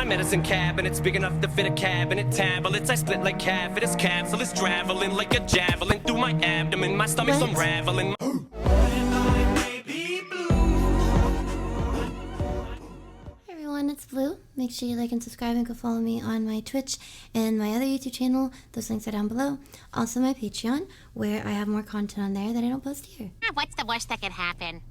My medicine cabinet's big enough to fit a cabinet tablets. I split like cavitous capsules, traveling like a javelin through my abdomen. My stomach's unraveling. It's Blue. Make sure you like and subscribe and go follow me on my Twitch and my other YouTube channel. Those links are down below. Also my Patreon, where I have more content on there that I don't post here. What's the worst that could happen?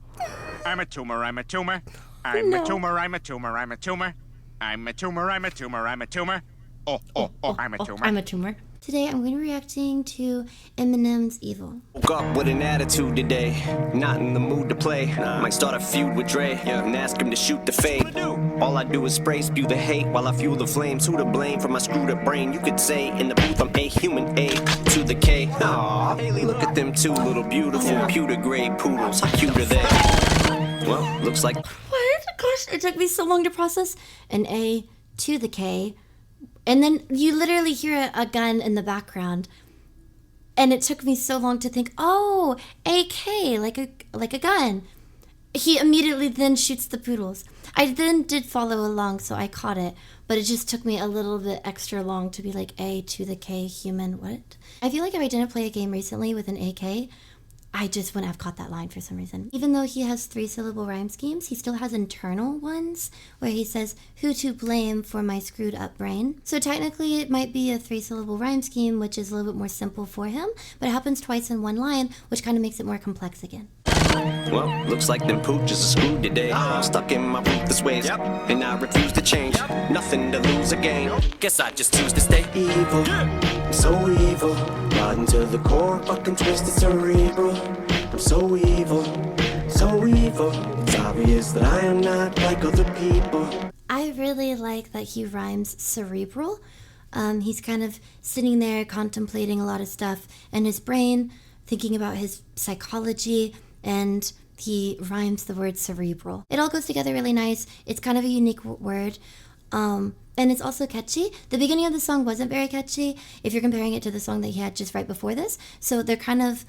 I'm a tumor, I'm a tumor. I'm a tumor, I'm a tumor, I'm a tumor. I'm a tumor, I'm a tumor, I'm a tumor. I'm a tumor. I'm a tumor. Today I'm going to be reacting to Eminem's Evil. Woke up with an attitude today, not in the mood to play. Might start a feud with Dre and ask him to shoot the fade. All I do is spray, spew the hate while I fuel the flames. Who to blame for my screwed up brain? You could say in the booth I'm a human A to the K. Aww, Haley, look at them two little beautiful pewter gray poodles. How cute are they? Well, looks like. What? Gosh, it took me so long to process. An A to the K. And then you literally hear a gun in the background. And it took me so long to think, oh, AK, like a gun. He immediately then shoots the poodles. I then did follow along, so I caught it. But it just took me a little bit extra long to be like, A to the K, human, what? I feel like if I didn't play a game recently with an AK, I just wouldn't have caught that line for some reason. Even though he has 3-syllable rhyme schemes, he still has internal ones where he says, who to blame for my screwed up brain. So technically it might be a 3-syllable rhyme scheme, which is a little bit more simple for him, but it happens twice in one line, which kind of makes it more complex again. Well, looks like them pooches are screwed today. I'm stuck in my ruthless ways, and I refuse to change. Nothing to lose again. Guess I just choose to stay evil. I'm so evil, rotten to the core, fucking twisted cerebral. I'm so evil, so evil. It's obvious that I am not like other people. I really like that he rhymes cerebral. He's kind of sitting there contemplating a lot of stuff in his brain, thinking about his psychology, and he rhymes the word cerebral. It all goes together really nice. It's kind of a unique word. And it's also catchy. The beginning of the song wasn't very catchy if you're comparing it to the song that he had just right before this. So they're kind of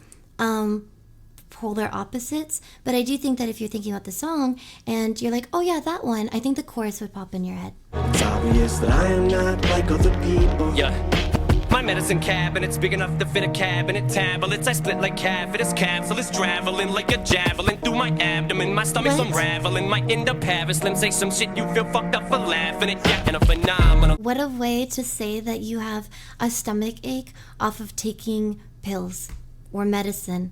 polar opposites. But I do think that if you're thinking about the song and you're like, oh yeah, that one, I think the chorus would pop in your head. It's obvious that I am not like other people. Yeah. My medicine cabinet's big enough to fit a cabinet tablets. I split like cavitous capsules, traveling like a javelin through my abdomen. My stomach's unraveling. Might end up having slim. Say some shit you feel fucked up for laughing at. Yeah, and a phenomenal. What a way to say that you have a stomach ache off of taking pills or medicine.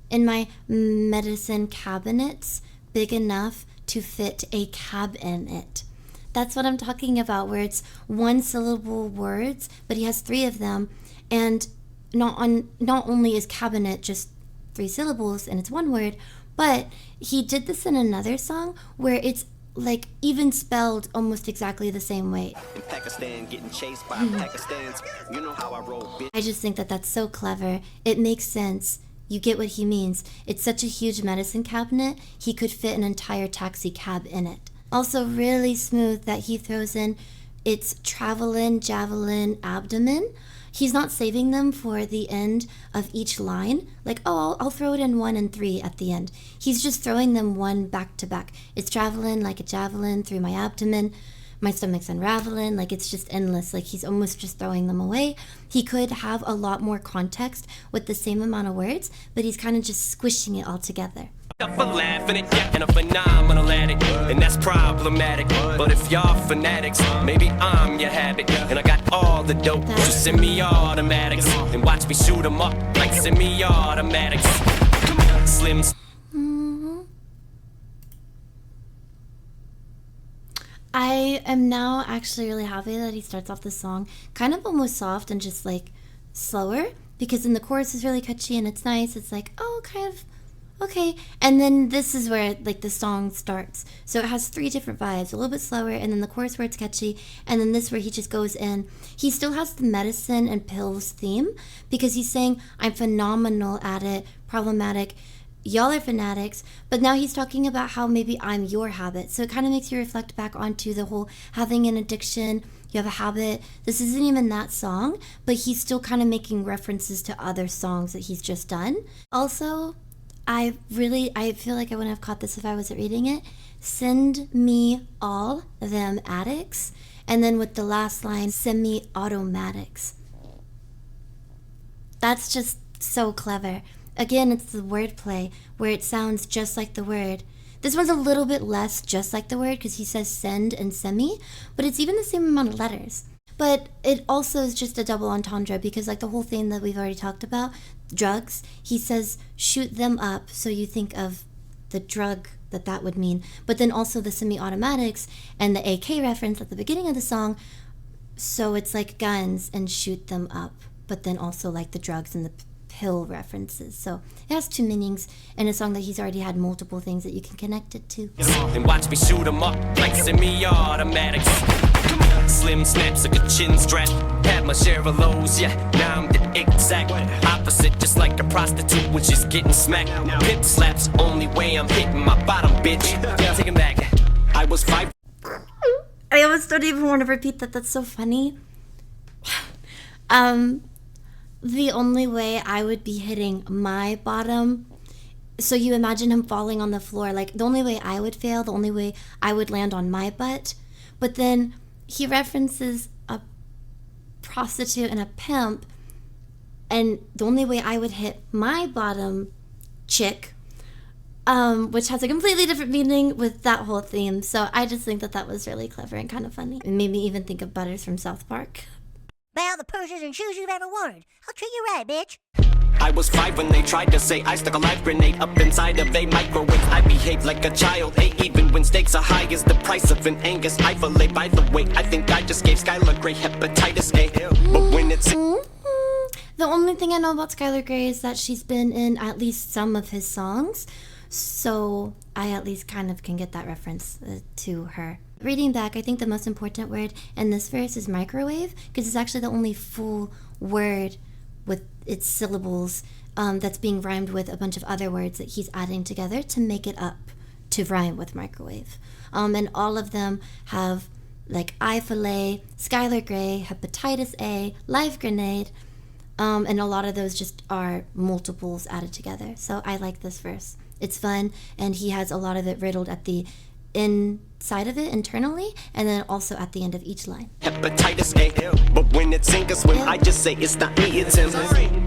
In my medicine cabinet's big enough to fit a cab in it. That's what I'm talking about, where it's 1-syllable words, but he has 3 of them, and not only is cabinet just 3 syllables and it's 1 word, but he did this in another song where it's like even spelled almost exactly the same way. In Pakistan, getting chased by Pakistans. You know how I roll, bitch. I just think that that's so clever. It makes sense. You get what he means. It's such a huge medicine cabinet, he could fit an entire taxi cab in it. Also really smooth that he throws in it's travelin', javelin, abdomen. He's not saving them for the end of each line. Like, oh, I'll throw it in 1 and 3 at the end. He's just throwing them one back to back. It's traveling like a javelin through my abdomen. My stomach's unraveling. Like, it's just endless. Like, he's almost just throwing them away. He could have a lot more context with the same amount of words, but he's kind of just squishing it all together. For laughing at, yeah, and a phenomenal addict, and that's problematic. But if y'all fanatics, maybe I'm your habit, and I got all the dope. Just semi-automatics, and watch me shoot 'em up like semi-automatics. Come on, Slims. I am now actually really happy that he starts off the song kind of almost soft and just like slower, because then the chorus is really catchy and it's nice. It's like, oh, kind of okay, and then this is where like the song starts. So it has 3 different vibes, a little bit slower, and then the chorus where it's catchy, and then this where he just goes in. He still has the medicine and pills theme, because he's saying I'm phenomenal at it, problematic, y'all are fanatics, but now he's talking about how maybe I'm your habit. So it kind of makes you reflect back onto the whole having an addiction, you have a habit. This isn't even that song, but he's still kind of making references to other songs that he's just done. Also, I feel like I wouldn't have caught this if I wasn't reading it. Send me all them addicts. And then with the last line, semi-automatics. That's just so clever. Again, it's the wordplay where it sounds just like the word. This one's a little bit less just like the word because he says send and semi, but it's even the same amount of letters. But it also is just a double entendre because like the whole thing that we've already talked about, drugs, he says shoot them up, so you think of the drug that would mean. But then also the semi-automatics and the AK reference at the beginning of the song, so it's like guns and shoot them up, but then also like the drugs and the pill references. So it has two meanings in a song that he's already had multiple things that you can connect it to. And watch me shoot 'em up like semi-automatics. Slim snaps like a chin strap. Had my share of lows, yeah. Now I'm the exact opposite, just like a prostitute when she's getting smacked. Pimp slaps, only way I'm hitting my bottom, bitch. Take him back. I was 5. I almost don't even want to repeat that. That's so funny. The only way I would be hitting my bottom, so you imagine him falling on the floor, like the only way I would fail, the only way I would land on my butt. But then he references a prostitute and a pimp, and the only way I would hit my bottom chick, which has a completely different meaning with that whole theme. So I just think that was really clever and kind of funny. It made me even think of Butters from South Park. Buy all the purses and shoes you've ever worn. I'll treat you right, bitch. I was 5 when they tried to say I stuck a live grenade up inside of a microwave. I behaved like a child, even when stakes are high as the price of an Angus eye fillet. By the way, I think I just gave Skylar Grey hepatitis A. But when it's The only thing I know about Skylar Grey is that she's been in at least some of his songs, so I at least kind of can get that reference to her. Reading back, I think the most important word in this verse is microwave, because it's actually the only full word with its syllables that's being rhymed with a bunch of other words that he's adding together to make it up to rhyme with microwave. And all of them have like eye fillet, Skylar Grey, hepatitis A, live grenade, and a lot of those just are multiples added together. So I like this verse. It's fun, and he has a lot of it riddled at the inside of it internally, and then also at the end of each line. hepatitis A. But when it's Angus, when I just say it's not me, it's him.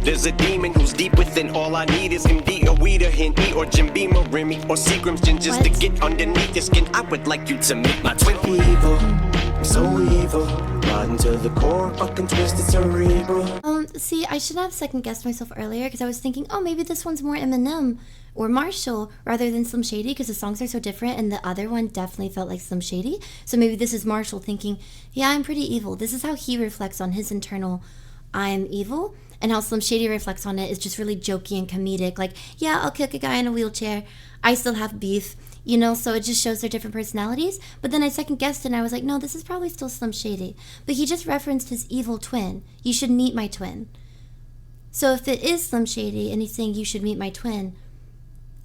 There's a demon who's deep within. All I need is MD, a weed, a hint, E, or Jim Beam, or Remy, or Seagram's gin, just to get underneath your skin. I would like you to meet my twin. Evil, I'm so evil, rotten to the core, fucking twisted cerebral. See, I should have second guessed myself earlier because I was thinking, oh, maybe this one's more Eminem or Marshall rather than Slim Shady because the songs are so different, and the other one definitely felt like Slim Shady. So maybe this is Marshall thinking, yeah, I'm pretty evil. This is how he reflects on his internal I'm evil, and how Slim Shady reflects on it is just really jokey and comedic, like, yeah, I'll kick a guy in a wheelchair, I still have beef, you know, so it just shows their different personalities. But then I second guessed and I was like, no, this is probably still Slim Shady, but he just referenced his evil twin. You should meet my twin. So if it is Slim Shady and he's saying you should meet my twin,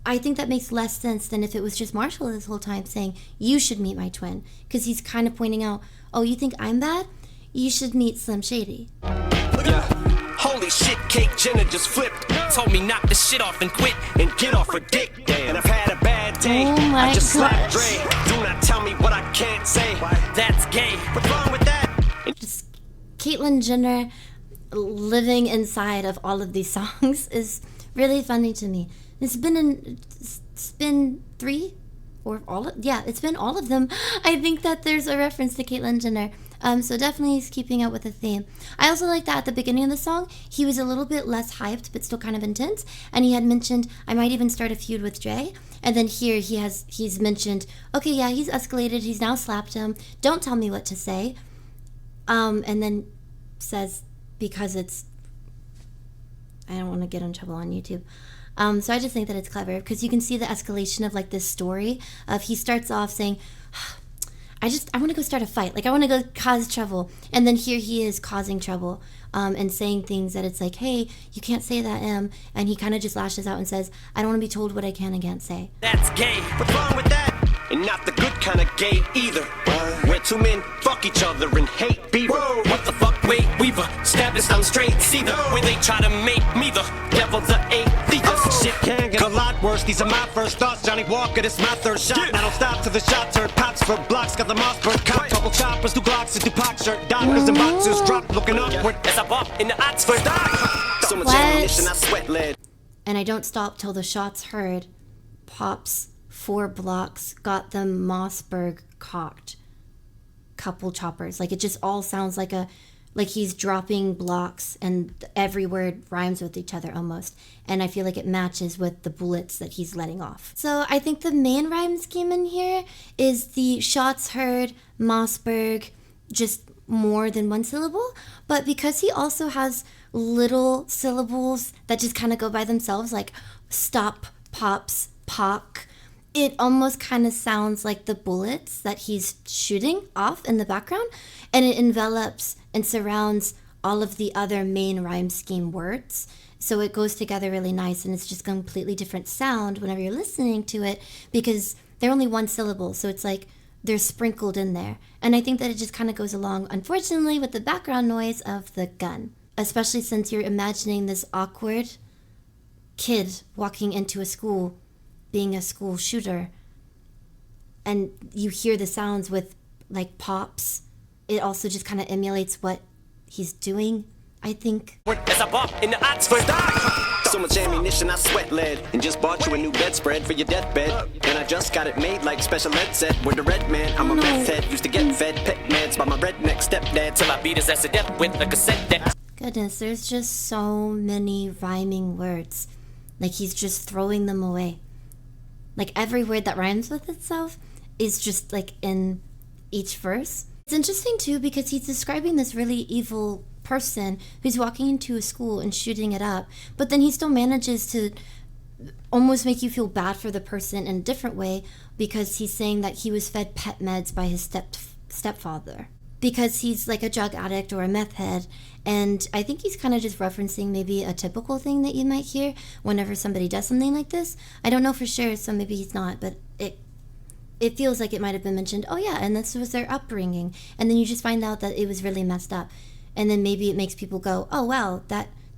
I think that makes less sense than if it was just Marshall this whole time saying you should meet my twin, because he's kind of pointing out, oh, you think I'm bad? You should meet Slim Shady. Yeah. Holy shit, Cake Jenner just flipped. Told me knock the shit off and quit and get off her dick. And I've had a bad day. Oh my I just slapped gosh. Dre. Do not tell me what I can't say. That's gay. What's wrong with that? Just Caitlyn Jenner living inside of all of these songs is really funny to me. It's been 3 or all of, yeah, it's been all of them. I think that there's a reference to Caitlyn Jenner. So definitely he's keeping up with the theme. I also like that at the beginning of the song, he was a little bit less hyped, but still kind of intense. And he had mentioned, I might even start a feud with Dre. And then here he's mentioned, okay, yeah, he's escalated. He's now slapped him. Don't tell me what to say. And then says, because it's, I don't want to get in trouble on YouTube. So I just think that it's clever because you can see the escalation of like this story of he starts off saying, I want to go start a fight. Like, I want to go cause trouble. And then here he is causing trouble and saying things that it's like, hey, you can't say that, Em. And he kind of just lashes out and says, I don't want to be told what I can and can't say. That's gay. What's wrong with that? And not the good kind of gay either. Where two men fuck each other and hate beaver. What the fuck, Wade Weaver? Stab this down straight, see the way they try to make me the devil, the atheist. Shit, God worse. These are my first thoughts. Johnny Walker, this my third shot. And I don't stop till the shots heard. Pops for blocks, got the Mossberg cop. Couple choppers, 2 Glocks, a Tupac shirt. Dockers and boxers drop, looking upward As I bump in the Oxford. So much What? ammunition, I sweat lead. And I don't stop till the shots heard. Pops 4 blocks, got them Mossberg cocked. Couple choppers. Like it just all sounds like he's dropping blocks and every word rhymes with each other almost. And I feel like it matches with the bullets that he's letting off. So I think the main rhyme scheme in here is the shots heard, Mossberg, just more than 1 syllable. But because he also has little syllables that just kind of go by themselves, like stop, pops, pock, it almost kind of sounds like the bullets that he's shooting off in the background, and it envelops and surrounds all of the other main rhyme scheme words. So it goes together really nice, and it's just a completely different sound whenever you're listening to it because they're only 1 syllable. So it's like they're sprinkled in there. And I think that it just kind of goes along, unfortunately, with the background noise of the gun, especially since you're imagining this awkward kid walking into a school being a school shooter, and you hear the sounds with like pops. It also just kind of emulates what he's doing, I think. As I bump in the Oxford. So much ammunition, I sweat lead. And just bought you a new bedspread for your deathbed. And I just got it made like special ed said. With the red man, I'm a meth head. Used to get fed pet meds by my redneck stepdad. Till I beat his ass to death with a cassette deck. Goodness, there's just so many rhyming words. Like he's just throwing them away. Like every word that rhymes with itself is just like in each verse. It's interesting too because he's describing this really evil person who's walking into a school and shooting it up, but then he still manages to almost make you feel bad for the person in a different way because he's saying that he was fed pet meds by his stepfather because he's like a drug addict or a meth head. And I think he's kind of just referencing maybe a typical thing that you might hear whenever somebody does something like this. I don't know for sure, so maybe he's not, but it feels like it might have been mentioned, oh yeah, and this was their upbringing. And then you just find out that it was really messed up. And then maybe it makes people go, oh wow,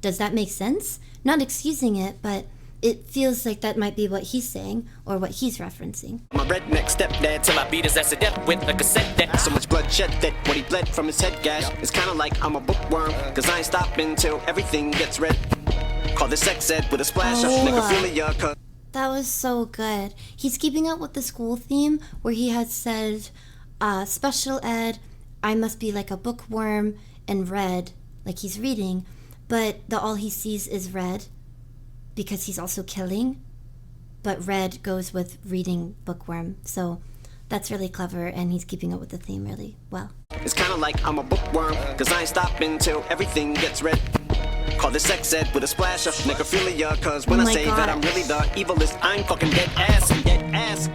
does that make sense? Not excusing it, but it feels like that might be what he's saying or what he's referencing. My redneck stepdad Till I beat his ass to death with a cassette deck. so much blood shed that when he bled from his head gash. It's kinda like I'm a bookworm, cause I ain't stopping till everything gets read. Call this sex ed with a splash of necrophilia, cause That was so good. He's keeping up with the school theme where he had said, special ed, I must be like a bookworm, and read, like he's reading, but all he sees is red because he's also killing, but red goes with reading bookworm. So that's really clever, and he's keeping up with the theme really well. it's kinda like I'm a bookworm, cause I ain't stopping till everything gets read. Call this sex ed with a splash of necrophilia, cause when Oh I my say that God. I'm really the evilest, I'm fucking dead ass, dead ass.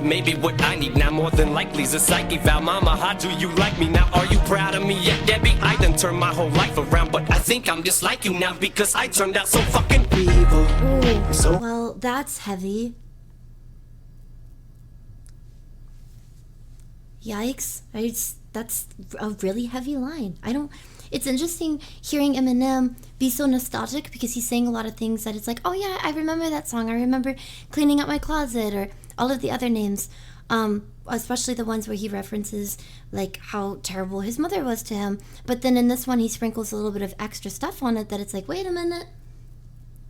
Maybe what I need now more than likely is a psyche valve. Mama, how do you like me now? Are you proud of me yet, Debbie? I done turned my whole life around, but I think I'm just like you now because I turned out so fucking Evil. So Well, that's heavy. Yikes. That's a really heavy line. It's interesting hearing Eminem be so nostalgic because he's saying a lot of things that it's like, oh yeah, I remember that song. I remember cleaning out my closet, or all of the other names, especially the ones where he references like how terrible his mother was to him. But then in this one, he sprinkles a little bit of extra stuff on it that it's like, wait a minute,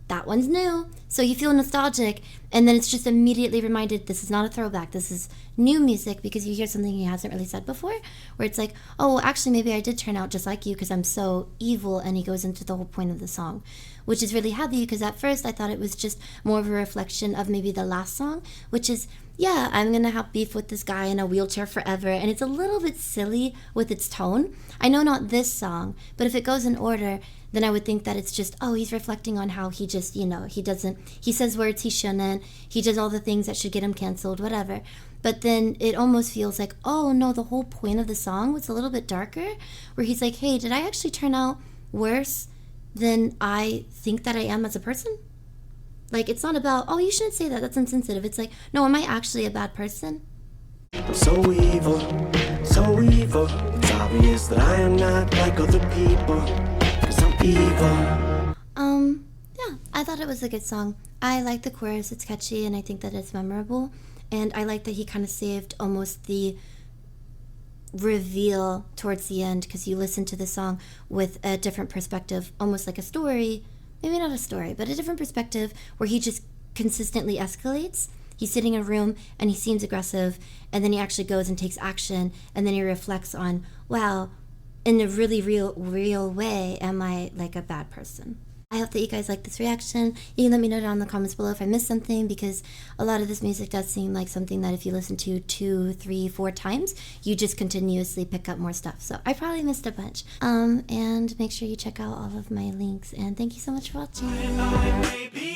that one's new. So you feel nostalgic, and then it's just immediately reminded this is not a throwback. This is new music because you hear something he hasn't really said before, where it's like, oh, actually, maybe I did turn out just like you because I'm so evil, and he goes into the whole point of the song, which is really heavy because at first I thought it was just more of a reflection of maybe the last song, which is, yeah, I'm gonna have beef with this guy in a wheelchair forever, and it's a little bit silly with its tone. I know not this song, but if it goes in order, then I would think that it's just, oh, he's reflecting on how he just, he says words he shouldn't, he does all the things that should get him canceled, whatever. But then it almost feels like, oh no, the whole point of the song was a little bit darker, where he's like, hey, did I actually turn out worse than I think that I am as a person? Like, it's not about, oh, you shouldn't say that, that's insensitive. It's like, no, am I actually a bad person? I'm so evil, so evil. It's obvious that I am not like other people, cause I'm evil. Yeah, I thought thought it was a good song. I like the chorus, it's catchy, and I think that it's memorable. And I like that he kind of saved almost the reveal towards the end, because you listen to the song with a different perspective, almost like a story. Maybe not a story, but a different perspective where he just consistently escalates. He's sitting in a room and he seems aggressive, and then he actually goes and takes action, and then he reflects on, wow, in a really real way, am I like a bad person? I hope that you guys like this reaction. You can let me know down in the comments below if I missed something, because a lot of this music does seem like something that if you listen to 2, 3, 4 times, you just continuously pick up more stuff. So I probably missed a bunch. And make sure you check out all of my links. And thank you so much for watching.